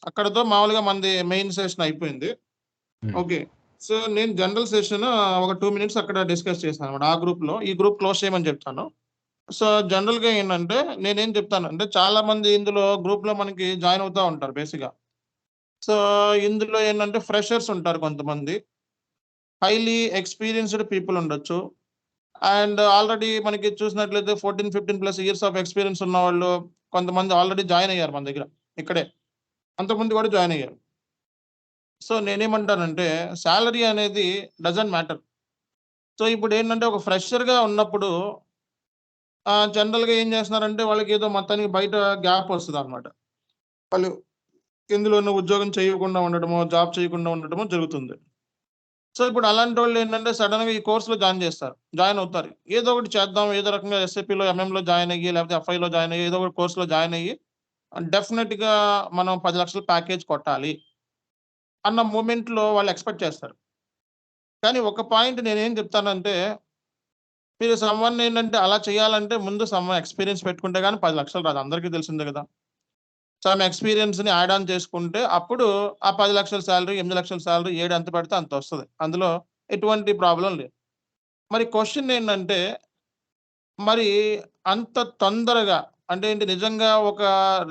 అక్కడతో మామూలుగా మనది మెయిన్ సెషన్ అయిపోయింది. ఓకే. సో, నేను జనరల్ సెషన్ ఒక 2 మినిట్స్ అక్కడ డిస్కస్ చేశానన్నమాట ఆ గ్రూప్‌లో. ఈ గ్రూప్ క్లోజ్ చేయమని చెప్తాను. సో, జనరల్‌గా ఏంటంటే నేనేం చెప్తానంటే చాలా మంది ఇందులో గ్రూప్‌లో మనకి జాయిన్ అవుతా ఉంటారు బేసిక్‌గా. సో, ఇందులో ఏంటంటే ఫ్రెషర్స్ ఉంటారు కొంతమంది. హైలీ ఎక్స్‌పీరియన్స్‌డ్ పీపుల్ ఉండొచ్చు. అండ్ ఆల్రెడీ మనకి చూసినట్లయితే 14, 15 ప్లస్ ఇయర్స్ ఆఫ్ ఎక్స్‌పీరియన్స్ ఉన్నవాళ్ళు కొంతమంది ఆల్రెడీ జాయిన్ అయ్యారు మన దగ్గర. ఇక్కడే. అంతకుముందు కూడా జాయిన్ అయ్యారు. సో, నేనేమంటానంటే సాలరీ అనేది డజంట్ మ్యాటర్. సో, ఇప్పుడేంటంటే ఒక ఫ్రెషర్‌గా ఉన్నప్పుడు జనరల్‌గా ఏం చేస్తున్నారంటే వాళ్ళకేదో మొత్తానికి బయట గ్యాప్ వస్తదనమాట. వాళ్ళు ఇందులోనే ఉద్యోగం చేయకుండా ఉండడమో, జాబ్ చేయకుండా ఉండడమో జరుగుతుంది. సో, ఇప్పుడు అలాంటోళ్ళేంటంటే సడెన్‌గా ఈ కోర్స్‌లో జాయిన్ చేస్తారు. జాయిన్ అవుతారు. ఏదో ఒకటి చేద్దాం, ఏదో రకంగా ఎస్ఏపీలో, ఎంఎంలో జాయిన్ అయ్యి, లేకపోతే ఎఫ్ఐలో జాయిన్ అయ్యి, ఏదో ఒక కోర్స్‌లో జాయిన్ అయ్యి డెఫినిట్‌గా మనం 10,00,000 ప్యాకేజ్ కొట్టాలి అన్న మూమెంట్‌లో వాళ్ళు ఎక్స్‌పెక్ట్ చేస్తారు. కానీ ఒక పాయింట్ నేనేం చెప్తానంటే, మీరు సమ్‌వన్ ఏంటంటే అలా చేయాలంటే ముందు ఎక్స్‌పీరియన్స్ పెట్టుకుంటే గాని 10,00,000 రాదు. అందరికీ తెలిసిందే గదా! ఎక్స్‌పీరియన్స్‌ని యాడ్ ఆన్ చేసుకుంటే అప్పుడు ఆ 10,00,000 సాలరీ, 8,00,000 సాలరీ ఏడు ఎంత పడితే అంత వస్తది. అందులో ఎటువంటి ప్రాబ్లమ్ లేదు. మరి క్వెషన్ ఏంటంటే, మరి అంత తొందరగా అంటే ఏంటి నిజంగా ఒక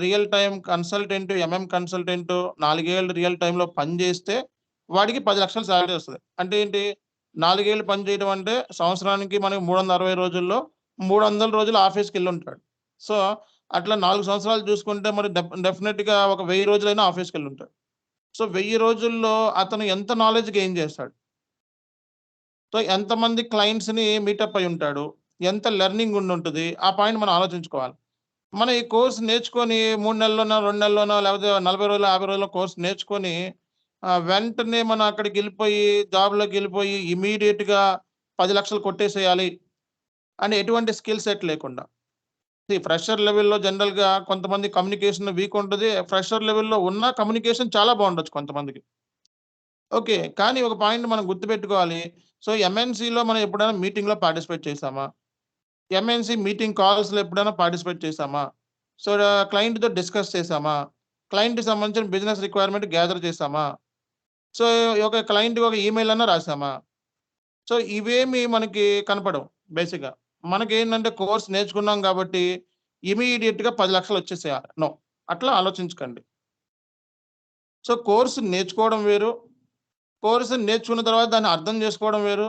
రియల్ టైమ్ కన్సల్టెంట్, కన్సల్టెంట్ 4 ఏళ్ళు రియల్ టైమ్‌లో పని జేస్తే వాడికి 10,00,000 సాలరీ వస్తది. అంటే ఏంటి 4 ఏళ్ళు పని చేయడం అంటే సంవత్సరానికి మనకి 360 రోజుల్లో 300 రోజులు ఆఫీస్‌కెళ్ళుంటాడు. సో, అట్లా 4 సంవత్సరాలు చూసుకుంటే మరి డెఫినిట్‌గా ఒక 1000 రోజులైనా ఆఫీస్‌కెళ్ళుంటాడు. సో, 1000 రోజుల్లో అతను ఎంత నాలెడ్జ్ గెయిన్ చేస్తాడు? సో, ఎంతమంది క్లయింట్స్‌ని మీటప్ అయ్యుంటాడు? ఎంత లెర్నింగ్ ఉండుంటది? ఆ పాయింట్ మనం ఆలోచించుకోవాలి. మనం ఈ కోర్స్ నేర్చుకొని 3 నెలల్లోనో, 2 నెలల్లోనో లేకపోతే 40 రోజులు, 50 రోజుల్లో కోర్స్ నేర్చుకొని వెంటనే మనం అక్కడికెళ్ళిపోయి జాబ్‌లోకెళ్ళిపోయి ఇమ్మీడియేట్‌గా 10,00,000 కొట్టేసేయాలి అని ఎటువంటి స్కిల్ సెట్ లేకుండా. ఫ్రెషర్ లెవెల్‌లో జనరల్‌గా కొంతమంది కమ్యూనికేషన్ వీక్ ఉంటది. ఫ్రెషర్ లెవెల్‌లో ఉన్న కమ్యూనికేషన్ చాలా బావుండొచ్చు కొంతమందికి. ఓకే. కానీ ఒక పాయింట్ మనం గుర్తుపెట్టుకోవాలి. సో, ఎంఎన్‌సిలో మనం ఎప్పుడైనా మీటింగ్‌లో పార్టిసిపేట్ చేశామా? ఎంఎన్‌సి మీటింగ్ కాల్స్‌లో ఎప్పుడైనా పార్టిసిపేట్ చేశామా? సో, క్లయింట్‌తో డిస్కస్ చేశామా? క్లయింట్‌కి సంబంధించిన బిజినెస్ రిక్వైర్మెంట్ గ్యాదర్ చేశామా? సో, ఒక క్లయింట్‌కి ఒక ఈమెయిల్ అన్నా రాసామా? సో, ఇవేమి మనకి కనపడవు బేసిక్‌గా. మనకేంటంటే కోర్స్ నేర్చుకున్నాం కాబట్టి ఇమ్మీడియేట్‌గా 10,00,000 వచ్చేసేయాలి. నో. అట్లా ఆలోచించకండి. సో, కోర్స్ నేర్చుకోవడం వేరు. కోర్స్ నేర్చుకున్న తర్వాత దాన్ని అర్థం చేసుకోవడం వేరు.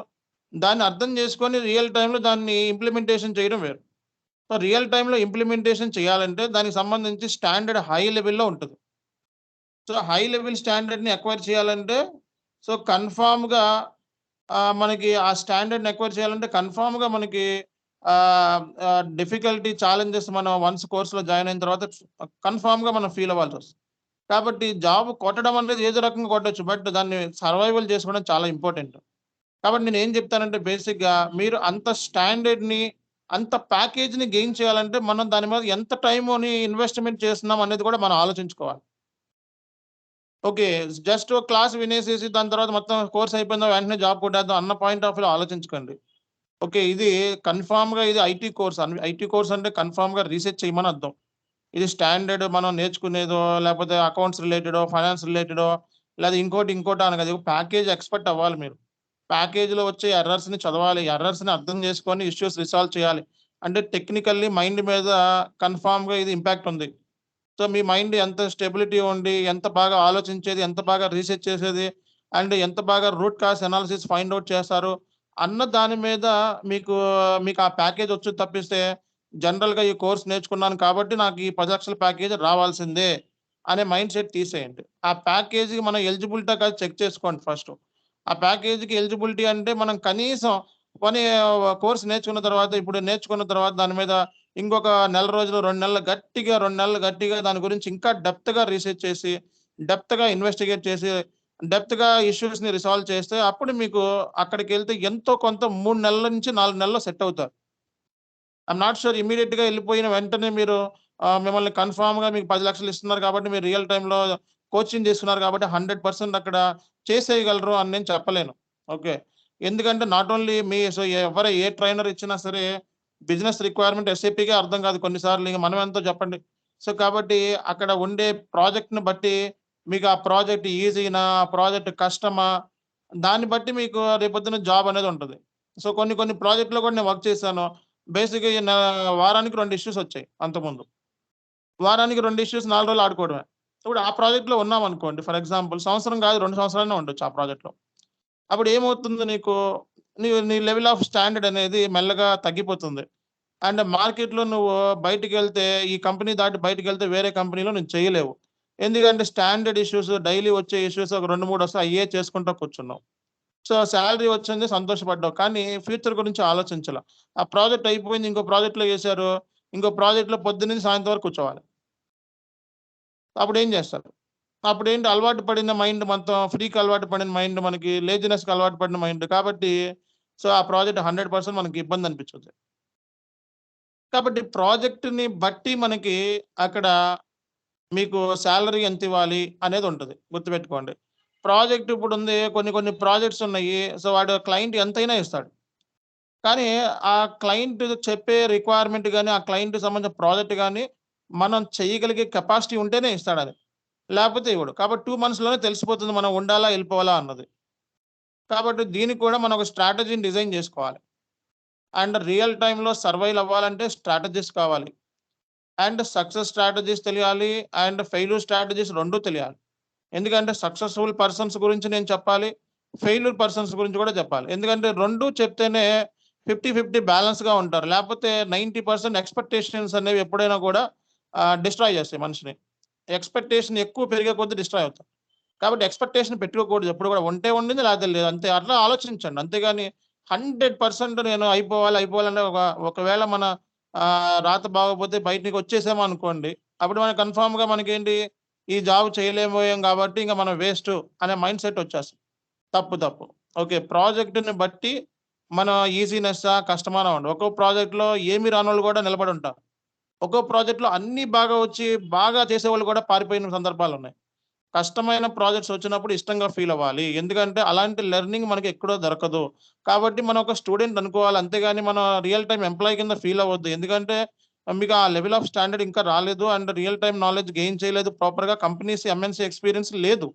దాన్ని అర్థం చేసుకొని రియల్ టైమ్‌లో దాన్ని ఇంప్లిమెంటేషన్ చేయడం వేరు. సో, రియల్ టైమ్‌లో ఇంప్లిమెంటేషన్ చేయాలంటే దానికి సంబంధించి స్టాండర్డ్ హై లెవెల్‌లో ఉంటది. సో, హై లెవెల్ స్టాండర్డ్‌ని అక్వైర్ చేయాలంటే సో, కన్ఫర్మ్‌గా మనకి ఆ స్టాండర్డ్‌ని అక్వైర్ చేయాలంటే కన్ఫర్మ్‌గా మనకి డిఫికల్టీ, ఛాలెంజెస్ మనం వన్స్ కోర్స్‌లో జాయిన్ అయిన తర్వాత కన్ఫర్మ్‌గా మనం ఫీల్ అవ్వాల్సొస్తది. కాబట్టి జాబ్ కొట్టడం అనేది ఏదో రకంగా కొట్టొచ్చు. బట్ దాన్ని సర్వైవల్ చేసుకోవడం చాలా ఇంపార్టెంట్. కాబట్టి నేనేం చెప్తానంటే బేసిక్‌గా మీరు అంత స్టాండర్డ్‌ని, అంత ప్యాకేజ్‌ని గెయిన్ చేయాలంటే మనం దాని మీద ఎంత టైముని ఇన్వెస్ట్‌మెంట్ చేస్తున్నాం అనేది కూడా మనం ఆలోచించుకోవాలి. ఓకే. జస్ట్ ఒక క్లాస్ వినేసేసి దాని తర్వాత మొత్తం కోర్స్ అయిపోయిందా వెంటనే జాబ్ కొట్టేద్దాం అన్న పాయింట్ ఆఫ్ వ్యూలో ఆలోచించకండి. ఓకే. ఇది కన్ఫర్మ్‌గా ఇది ఐటీ కోర్స్. ఐటీ కోర్స్ అంటే కన్ఫర్మ్‌గా రీసెర్చ్ చేయమని అర్థం. ఇది స్టాండర్డ్ మనం నేర్చుకునేదో, లేపోతే అకౌంట్స్ రిలేటెడో, ఫైనాన్స్ రిలేటెడో, లేదా ఇంకోటో అని కాదు. ప్యాకేజ్ ఎక్స్‌పర్ట్ అవ్వాలి మీరు. ప్యాకేజ్‌లో వచ్చే ఎర్రర్స్‌ని చదవాలి. ఎర్రర్స్‌ని అర్థం చేసుకొని ఇష్యూస్ రిసాల్వ్ చేయాలి. అంటే టెక్నికల్లీ మైండ్ మీద కన్ఫర్మ్‌గా ఇది ఇంపాక్ట్ ఉంది. సో, మీ మైండ్ ఎంత స్టెబిలిటీ ఉండి, ఎంత బాగా ఆలోచించేది, ఎంత బాగా రీసెర్చ్ చేసేది, అండ్ ఎంత బాగా root cause analysis find out చేస్తారు అన్న దాని మీద మీకు, మీకు ఆ ప్యాకేజ్ వచ్చుది తప్పిస్తే, జనరల్‌గా ఈ కోర్స్ నేర్చుకున్నాను కాబట్టి నాకు ఈ 10,00,000 ప్యాకేజ్ రావాల్సిందే అనే మైండ్ సెట్ తీసేయండి. ఆ ప్యాకేజ్‌కి మనం ఎలిజిబిలిటా కాదో చెక్ చేసుకోండి ఫస్టు. ఆ ప్యాకేజ్‌కి ఎలిజిబిలిటీ అంటే మనం కనీసం పోనీ కోర్స్ నేర్చుకున్న తర్వాత ఇప్పుడు నేర్చుకున్న తర్వాత దాని మీద ఇంకొక నెల రోజులు, 2 నెలలు గట్టిగా దాని గురించి ఇంకా డెప్త్‌గా రీసెర్చ్ చేసి, డెప్త్‌గా ఇన్వెస్టిగేట్ చేసి, డెప్త్‌గా ఇష్యూస్‌ని రిసాల్వ్ చేస్తే అప్పుడు మీకు అక్కడికెళ్తే ఎంతో కొంత 3 నెలల నుంచి 4 నెలల్లో సెట్ అవుతారు. ఐయామ్ నాట్ ష్యూర్ ఇమ్మీడియేట్‌గా ఎళ్ళిపోయిన వెంటనే మీరు మిమ్మల్ని కన్ఫర్మ్‌గా మీకు 10,00,000 ఇస్తున్నారు కాబట్టి మీరు రియల్ టైమ్‌లో కోచింగ్ తీసుకున్నారు కాబట్టి 100% అక్కడ చేసేయగలరు అని నేను చెప్పలేను. ఓకే. ఎందుకంటే నాట్ ఓన్లీ మీ సో ఎవరు ఏ ట్రైనర్ ఇచ్చినా సరే బిజినెస్ రిక్వైర్మెంట్ ఎస్ఏపీకే అర్థం కాదు కొన్ని సార్లు. ఇంక మనం ఎంతో చెప్పండి. సో, కాబట్టి అక్కడ ఉండే ప్రాజెక్ట్‌ని బట్టి మీకు ఆ ప్రాజెక్ట్ ఈజీనా, ఆ ప్రాజెక్ట్ కష్టమా, దాన్ని బట్టి మీకు రేపొద్దున జాబ్ అనేది ఉంటది. సో, కొన్ని కొన్ని ప్రాజెక్ట్‌లో కూడా నేను వర్క్ చేశాను. బేసిక్‌గా వారానికి 2 ఇష్యూస్ వచ్చాయి అంతకుముందు. వారానికి 2 ఇష్యూస్ 4 రోజులు ఆడుకోవడమే. ఇప్పుడు ఆ ప్రాజెక్ట్‌లో ఉన్నామనుకోండి ఫర్ ఎగ్జాంపుల్ సంవత్సరం కాదు 2 సంవత్సరాలనే ఉండొచ్చు ఆ ప్రాజెక్ట్‌లో. అప్పుడు ఏమవుతుంది నీకు, నీ లెవెల్ ఆఫ్ స్టాండర్డ్ అనేది మెల్లగా తగ్గిపోతుంది. అండ్ మార్కెట్‌లో నువ్వు బయటికెళ్తే ఈ కంపెనీ దాటి బయటికెళ్తే వేరే కంపెనీలో నువ్వు చేయలేవు. ఎందుకంటే స్టాండర్డ్ ఇష్యూస్ డైలీ వచ్చే ఇష్యూస్ ఒక 2, 3 వస్తాయి. అయ్యే చేసుకుంటా కూర్చున్నావు. సో, సాలరీ వచ్చింది సంతోషపడ్డావు. కానీ ఫ్యూచర్ గురించి ఆలోచించల. ఆ ప్రాజెక్ట్ అయిపోయింది. ఇంకో ప్రాజెక్ట్‌లో ఏసారు. ఇంకో ప్రాజెక్ట్‌లో పొద్దున్నుంచి సాయంత్రం వరకు కూర్చోవాలి. అప్పుడేం జేస్తారు? అప్పుడేంటి అలవాటు పడిన మైండ్ మొత్తం ఫ్రీకి అలవాటు పడిన మైండ్ మనకి లేజినెస్‌కి అలవాటు పడిన మైండ్. కాబట్టి సో, ఆ ప్రాజెక్ట్ 100% మనకి ఇబ్బందనిపిచ్చుద్ది. కాబట్టి ప్రాజెక్ట్‌ని బట్టి మనకి అక్కడ మీకు సాలరీ ఎంతివ్వాలి అనేదుంటది. గుర్తుపెట్టుకోండి. ప్రాజెక్ట్ ఇప్పుడుంది. కొన్ని కొన్ని ప్రాజెక్ట్స్ ఉన్నాయి. సో, వాడు క్లయింట్ ఎంతైనా ఇస్తాడు. కానీ ఆ క్లయింట్ చెప్పే రిక్వైర్మెంట్ గాని, ఆ క్లయింట్‌కి సంబంధించిన ప్రాజెక్ట్ గాని, మనం చేయగలిగే కెపాసిటీ ఉంటేనే ఇస్తాడది. లేపోతే ఇవ్వడు. కాబట్టి 2 మంత్స్‌లోనే తెలిసిపోతుంది మనం ఉండాలా? ఎళ్ళిపోవాలా? అన్నది. కాబట్టి దీనికి కూడా మనం ఒక స్ట్రాటజీని డిజైన్ జేసుకోవాలి. అండ్ రియల్ టైమ్‌లో సర్వైవ్ అవ్వాలంటే స్ట్రాటజీస్ కావాలి. అండ్ సక్సెస్ స్ట్రాటజీస్ తెలియాలి. అండ్ ఫెయిల్యూర్ స్ట్రాటజీస్ 2 తెలియాలి. ఎందుకంటే సక్సెస్‌ఫుల్ పర్సన్స్ గురించి నేను చెప్పాలి. ఫెయిల్యూర్ పర్సన్స్ గురించి కూడా చెప్పాలి. ఎందుకంటే 2 చెప్తేనే 50, 50 బ్యాలెన్స్‌గా ఉంటారు. లేపోతే 90% ఎక్స్‌పెక్టేషన్స్ అనేవి ఎప్పుడైనా కూడా డిస్ట్రాయ్ చేస్తాయి మనిషిని. ఎక్స్‌పెక్టేషన్ ఎక్కువ పెరిగే కొద్దీ డిస్ట్రాయ్ అవుతాం. కాబట్టి ఎక్స్‌పెక్టేషన్ పెట్టుకోకూడదు ఎప్పుడు కూడా. ఉంటే ఉండింది లేకపోతే లేదు. అంతే అట్లా ఆలోచించండి. అంతేగాని 100% నేను అయిపోవాలి, అయిపోవాలంటే ఒకవేళ మన రాత బాగోకపోతే బయటికొచ్చేసాము అనుకోండి. అప్పుడు మనకు కన్ఫర్మ్‌గా మనకేంటి ఈ జాబ్ చేయలేకపోయాం కాబట్టి ఇంక మనం వేస్టు అనే మైండ్ సెట్ వచ్చేస్తది. తప్పు, తప్పు. ఓకే. ప్రాజెక్ట్‌ని బట్టి మన ఈజీనెస్సా, కష్టమా అని ఉంటది. ఒక్కో ప్రాజెక్ట్‌లో ఏమి రానోళ్ళు కూడా నిలబడుంటారు. ఒక్కో ప్రాజెక్ట్‌లో అన్నీ బాగా వచ్చి, బాగా చేసేవాళ్ళు కూడా పారిపోయిన సందర్భాలున్నాయి. కష్టమైన ప్రాజెక్ట్స్ వచ్చినప్పుడు ఇష్టంగా ఫీల్ అవ్వాలి. ఎందుకంటే అలాంటి లెర్నింగ్ మనకి ఎక్కడో దొరకదు. కాబట్టి మనం ఒక స్టూడెంట్ అనుకోవాలి. అంతేగాని మనం రియల్ టైమ్ ఎంప్లాయీ కింద ఫీల్ అవ్వద్దు. ఎందుకంటే మీకు ఆ లెవెల్ ఆఫ్ స్టాండర్డ్ ఇంకా రాలేదు. And real time knowledge gain చేయలేదు. ప్రాపర్‌గా కంపెనీస్, ఎంఎన్‌సి ఎక్స్‌పీరియన్స్ లేదు.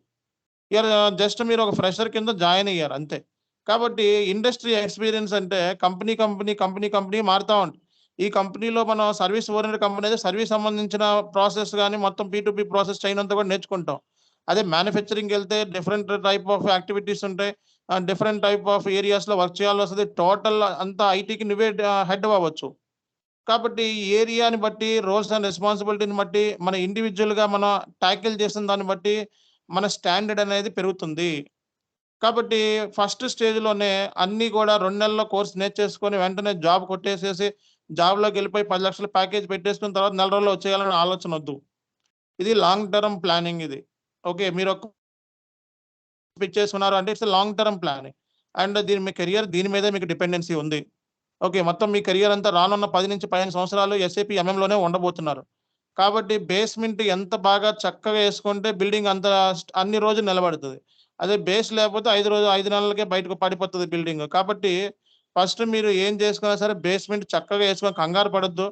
యూఆర్ జస్ట్ మీరు ఒక ఫ్రెషర్ కింద జాయిన్ అయ్యారు అంతే. కాబట్టి ఇండస్ట్రీ ఎక్స్‌పీరియన్స్ అంటే కంపెనీ మారుతా ఉంటది. ఈ కంపెనీలో మనం సర్విస్ ఓరియెంటెడ్ కంపెనీ అయితే సర్విస్ సంబంధించిన ప్రాసెస్ గాని మొత్తం పీ2పీ ప్రాసెస్ చైన్ అంతా కూడా నేర్చుకుంటాం. అదే మ్యానుఫ్యాక్చరింగ్‌కెళ్తే డిఫరెంట్ టైప్ ఆఫ్ యాక్టివిటీస్ ఉంటాయి. డిఫరెంట్ టైప్ ఆఫ్ ఏరియాస్‌లో వర్క్ చేయాల్సొస్తది. టోటల్ అంతా ఐటీకి నువ్వే హెడ్ అవ్వచ్చు. కాబట్టి ఈ ఏరియాని బట్టి, రోల్స్ అండ్ రెస్పాన్సిబిలిటీని బట్టి, మన ఇండివిడ్యుయల్‌గా మనం టాకిల్ చేసిన దాన్ని బట్టి, మన స్టాండర్డ్ అనేది పెరుగుతుంది. కాబట్టి ఫస్ట్ స్టేజ్‌లోనే అన్నీ గూడా 2 నెలల్లో కోర్స్ నేర్చేసుకొని వెంటనే జాబ్ కొట్టేసేసి, జాబ్‌లోకెళ్ళిపోయి 10,00,000 ప్యాకేజ్ పెట్టేసుకున్న తర్వాత నెల రోజుల్లో వచ్చేయాలనే ఆలోచనొద్దు. ఇది లాంగ్ టర్మ్ ప్లానింగ్ ఇది. ఓకే. మీరొక పిచ్చేసుకున్నారు అంటే it's a long term planning. And me career దీని మీదే మీకు డిపెండెన్సీ ఉంది. ఓకే. మొత్తం మీ కెరియర్ అంతా రానున్న 10-15 సంవత్సరాలు ఎస్ఏపీ ఎంఎంలోనే ఉండబోతున్నారు. కాబట్టి బేస్‌మెంట్ ఎంత బాగా చక్కగా యేసుకుంటే బిల్డింగ్ అంత అన్ని రోజులు నిలబడతది. అదే బేస్ లేకపోతే 5 నెలలకే బయటకు పడిపోతది బిల్డింగ్. కాబట్టి ఫస్ట్ మీరు ఏం చేసుకున్నా సరే బేస్‌మెంట్ చక్కగా యేసుకొని కంగారు పడొద్దు.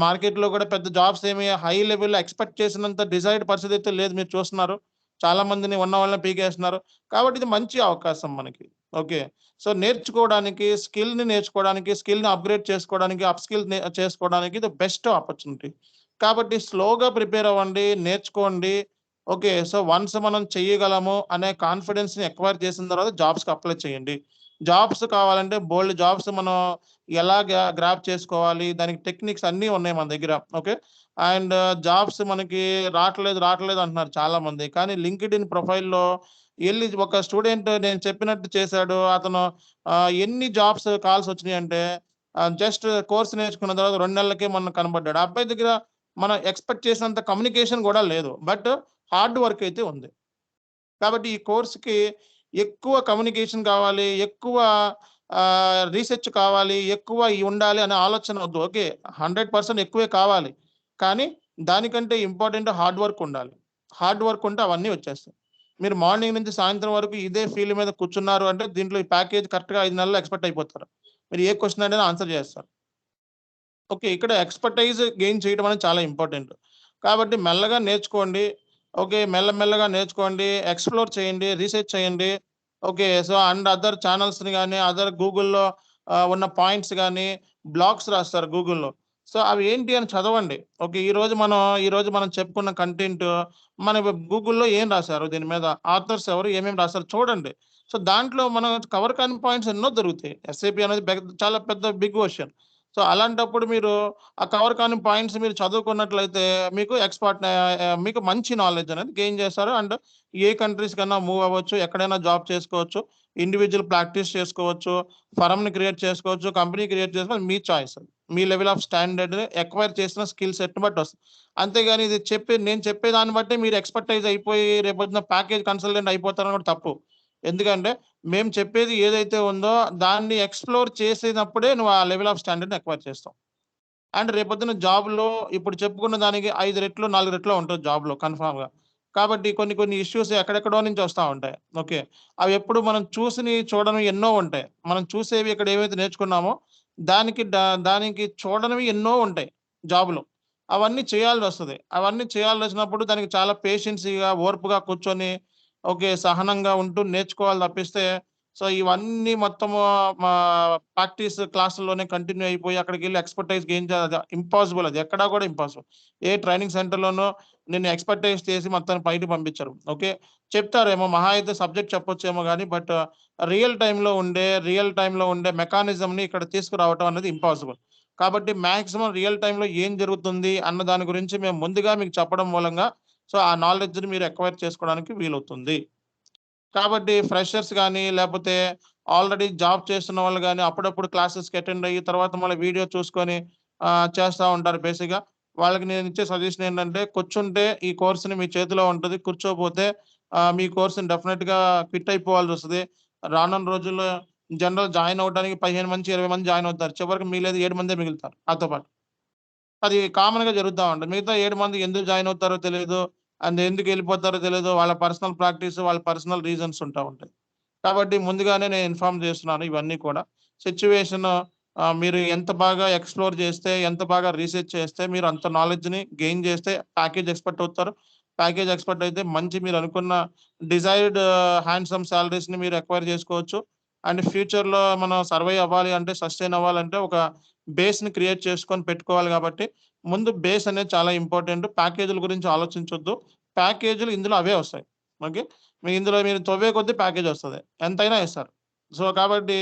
మార్కెట్‌లో కూడా పెద్ద జాబ్స్ ఏమి హై లెవెల్‌లో ఎక్స్‌పెక్ట్ చేసినంత డిజైర్డ్ పరిస్థితి అయితే లేదు మీరు చూస్తున్నారు. చాలా మందిని ఉన్న వాళ్ళని పీకేస్తున్నారు. కాబట్టి ఇది మంచి అవకాశం మనకి. ఓకే. సో, నేర్చుకోవడానికి, స్కిల్‌ని అప్‌గ్రేడ్ చేసుకోవడానికి, అప్ స్కిల్ చేసుకోవడానికి ఇది బెస్ట్ ఆపర్చునిటీ. కాబట్టి స్లోగా ప్రిపేర్ అవ్వండి, నేర్చుకోండి. ఓకే. సో, వన్స్ మనం చేయగలము అనే కాన్ఫిడెన్స్‌ని అక్వైర్ చేసిన తర్వాత జాబ్స్‌కి అప్లై చేయండి. జాబ్స్ కావాలంటే బోలెడు జాబ్స్ మనం ఎలా గ్రాబ్ చేసుకోవాలి, దానికి టెక్నిక్స్ అన్నీ ఉన్నాయి మన దగ్గర. ఓకే. అండ్ జాబ్స్ మనకి రాట్లేదు అంటున్నారు చాలామంది. కానీ లింక్డ్ఇన్ ప్రొఫైల్‌లో ఎళ్లి ఒక స్టూడెంట్ నేను చెప్పినట్టు చేశాడు. అతను ఎన్ని జాబ్స్ కాల్స్ వచ్చినాయంటే జస్ట్ కోర్స్ నేర్చుకున్న తర్వాత 2 నెలలకే మొన్న కనపడ్డాడు. ఆ అబ్బాయి దగ్గర మనం ఎక్స్‌పెక్ట్ చేసినంత కమ్యూనికేషన్ గూడా లేదు. బట్ హార్డ్ వర్క్ అయితే ఉంది. కాబట్టి ఈ కోర్స్‌కి ఎక్కువ కమ్యూనికేషన్ కావాలి. ఎక్కువ రీసెర్చ్ కావాలి. ఎక్కువ ఉండాలి అనే ఆలోచన వద్దు. ఓకే. 100% ఎక్కువే కావాలి. కానీ దానికంటే ఇంపార్టెంట్ హార్డ్ వర్క్ ఉండాలి. హార్డ్ వర్క్ ఉంటే అవన్నీ వచ్చేస్తాయి. మీరు మార్నింగ్ నుంచి సాయంత్రం వరకు ఇదే ఫీల్డ్ మీద కూర్చున్నారు అంటే దీంట్లో ఈ ప్యాకేజ్ కరెక్ట్‌గా 5 నెలల్లో ఎక్స్‌పర్ట్ అయిపోతారు. మీరు ఏ క్వెషన్ అడిగినా ఆన్సర్ చేస్తారు. ఓకే. ఇక్కడ ఎక్స్‌పర్టైజ్ గెయిన్ చేయడం అనేది చాలా ఇంపార్టెంట్. కాబట్టి మెల్లగా నేర్చుకోండి. ఓకే. మెల్లమెల్లగా నేర్చుకోండి. ఎక్స్‌ప్లోర్ చేయండి. రీసెర్చ్ చేయండి. ఓకే. సో, అండ్ అదర్ ఛానల్స్‌ని గాని, అదర్ గూగుల్‌లో ఉన్న పాయింట్స్ గాని, బ్లాగ్స్ రాస్తారు గూగుల్‌లో. సో, అవి ఏంటి అని చదవండి. ఓకే. ఈరోజు మనం చెప్పుకున్న కంటెంట్ మన గూగుల్‌లో ఏం రాశారు దీని మీద? ఆథర్స్ ఎవరు? ఏమేమి రాసారో చూడండి. సో, దాంట్లో మనం కవర్ కాని పాయింట్స్ ఎన్నో దొరుకుతాయి. ఎస్ఏపీ అనేది చాలా పెద్ద బిగ్ ఓషన్. సో, అలాంటప్పుడు మీరు ఆ కవర్ కాని పాయింట్స్ మీరు చదువుకున్నట్లయితే మీకు మంచి నాలెడ్జ్ అనేది గెయిన్ చేస్తారు. అండ్ ఏ కంట్రీస్ కన్నా మూవ్ అవ్వచ్చు. ఎక్కడైనా జాబ్ చేసుకోవచ్చు. ఇండివిడ్యువల్ ప్రాక్టీస్ చేసుకోవచ్చు. ఫర్మ్‌ని క్రియేట్ చేసుకోవచ్చు. కంపెనీ క్రియేట్ చేసుకోవాలి. మీ చాయిస్. మీ లెవెల్ ఆఫ్ స్టాండర్డ్‌ని ఎక్వైర్ చేసిన స్కిల్ సెట్‌ని బట్టి వస్తది. అంతేగాని నేను చెప్పే దాన్ని బట్టి మీరు ఎక్స్‌పర్టైజ్ అయిపోయి రేపొద్దున ప్యాకేజ్ కన్సల్టెంట్ అయిపోతారని కూడా తప్పు. ఎందుకంటే మేము చెప్పేది ఏదైతే ఉందో దాన్ని ఎక్స్‌ప్లోర్ చేసినప్పుడే నువ్వు ఆ లెవెల్ ఆఫ్ స్టాండర్డ్‌ని ఎక్వైర్ చేస్తావు. అండ్ రేపొద్దున జాబ్‌లో ఇప్పుడు చెప్పుకున్న దానికి 5 రెట్లు, 4 రెట్లో ఉంటది జాబ్‌లో కన్ఫర్మ్‌గా. కాబట్టి కొన్ని కొన్ని ఇష్యూస్ ఎక్కడెక్కడో నుంచి వస్తా ఉంటాయి. ఓకే. అవెప్పుడు మనం చూడనివి ఎన్నో ఉంటాయి. మనం చూసేవి ఇక్కడ ఏవైతే నేర్చుకున్నామో దానికి చూడనివి ఎన్నో ఉంటాయి జాబ్‌లో. అవన్నీ చేయాల్సొచ్చినప్పుడు దానికి చాలా పేషెన్సీ‌గా, ఓర్పుగా కూర్చొని ఓకే. సహనంగా ఉంటూ నేర్చుకోవాలి తప్పిస్తే సో, ఇవన్నీ మొత్తము మా ప్రాక్టీస్ క్లాసుల్లోనే కంటిన్యూ అయిపోయి అక్కడికెళ్ళి ఎక్స్‌పర్‌టైజ్ గెయిన్ ఇంపాసిబుల్ అది. ఎక్కడా కూడా ఇంపాసిబుల్. ఏ ట్రైనింగ్ సెంటర్‌లోనో నిన్ను ఎక్స్‌పర్‌టైజ్ చేసి మొత్తానికి బయటకి పంపించరు. ఓకే. చెప్తారేమో మహా అయితే సబ్జెక్ట్ చెప్పొచ్చేమో గాని బట్ రియల్ టైమ్‌లో ఉండే మెకానిజంని ఇక్కడ తీసుకురావటం అనేది ఇంపాసిబుల్. కాబట్టి మాక్సిమం రియల్ టైమ్‌లో ఏం జరుగుతుంది అన్న దాని గురించి మేము ముందుగా మీకు చెప్పడం మూలంగా సో, ఆ నాలెడ్జ్‌ని మీరు ఎక్వైర్ చేసుకోవడానికి వీలవుతుంది. కాబట్టి ఫ్రెషర్స్ గాని, లేపోతే ఆల్రెడీ జాబ్ చేస్తున్న వాళ్ళు గాని, అప్పుడప్పుడు క్లాసెస్‌కి అటెండ్ అయ్యి, తర్వాత మళ్ళీ వీడియో చూసుకొని చేస్తా ఉంటారు బేసిక్‌గా. వాళ్ళకి నేనిచ్చే సజెషన్ ఏంటంటే, కూర్చుంటే ఈ కోర్స్‌ని మీ చేతిలో ఉంటది. కూర్చోపోతే మీ కోర్స్‌ని డెఫినిట్‌గా క్విట్ అయిపోవాల్సొస్తది. రానున్న రోజుల్లో జనరల్ జాయిన్ అవ్వడానికి 15 మంది, 20 మంది జాయిన్ అవుతారు. చివరికి మిగిలేది 7 మందే మిగులుతారు నాతో పాటు. అది కామన్‌గా జరుగుతా ఉంటది. మిగతా 7 మంది ఎందుకు జాయిన్ అవుతారో తెలీదు. అండ్ ఎందుకెళ్ళిపోతారో తెలీదు. వాళ్ళ పర్సనల్ ప్రాక్టీస్, వాళ్ళ పర్సనల్ రీజన్స్ ఉంటా ఉంటాయి. కాబట్టి ముందుగానే నేను ఇన్ఫార్మ్ చేస్తున్నాను ఇవన్నీ కూడా. సిట్యుయేషన్ మీరు ఎంత బాగా ఎక్స్‌ప్లోర్ చేస్తే, ఎంత బాగా రీసెర్చ్ చేస్తే మీరు అంత నాలెడ్జ్‌ని గెయిన్ చేస్తే ప్యాకేజ్ ఎక్స్‌పర్ట్ అవుతారు. ప్యాకేజ్ ఎక్స్‌పర్ట్ అయితే మంచి మీరనుకున్న డిజైర్డ్ హ్యాండ్సమ్ సాలరీస్‌ని మీరు అక్వైర్ చేసుకోవచ్చు. అండ్ ఫ్యూచర్‌లో మనం సర్వైవ్ అవ్వాలి అంటే, సస్టైన్ అవ్వాలంటే ఒక బేస్‌ని క్రియేట్ చేసుకొని పెట్టుకోవాలి కాబట్టి, ముందు బేస్ అనేది చాలా ఇంపార్టెంట్. ప్యాకేజుల గురించి ఆలోచించొద్దు. ప్యాకేజులు ఇందులో అవే వస్తాయి. ఓకే. ఇందులో మీరు తవ్వే కొద్దీ ప్యాకేజొస్తది. ఎంతైనా ఇస్తారు. సో, కాబట్టి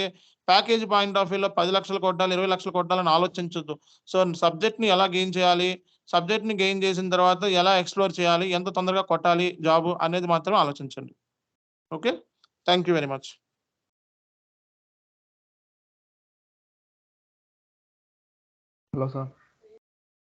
ప్యాకేజ్ పాయింట్ ఆఫ్ వ్యూలో 10,00,000 కొట్టాలి, 20,00,000 కొట్టాలని ఆలోచించొద్దు. సో, సబ్జెక్ట్‌ని ఎలా గెయిన్ చేయాలి? సబ్జెక్ట్‌ని గెయిన్ చేసిన తర్వాత ఎలా ఎక్స్‌ప్లోర్ చేయాలి? ఎంత తొందరగా కొట్టాలి జాబు అనేది మాత్రం ఆలోచించండి. Okay. Thank you very much. Hello sir.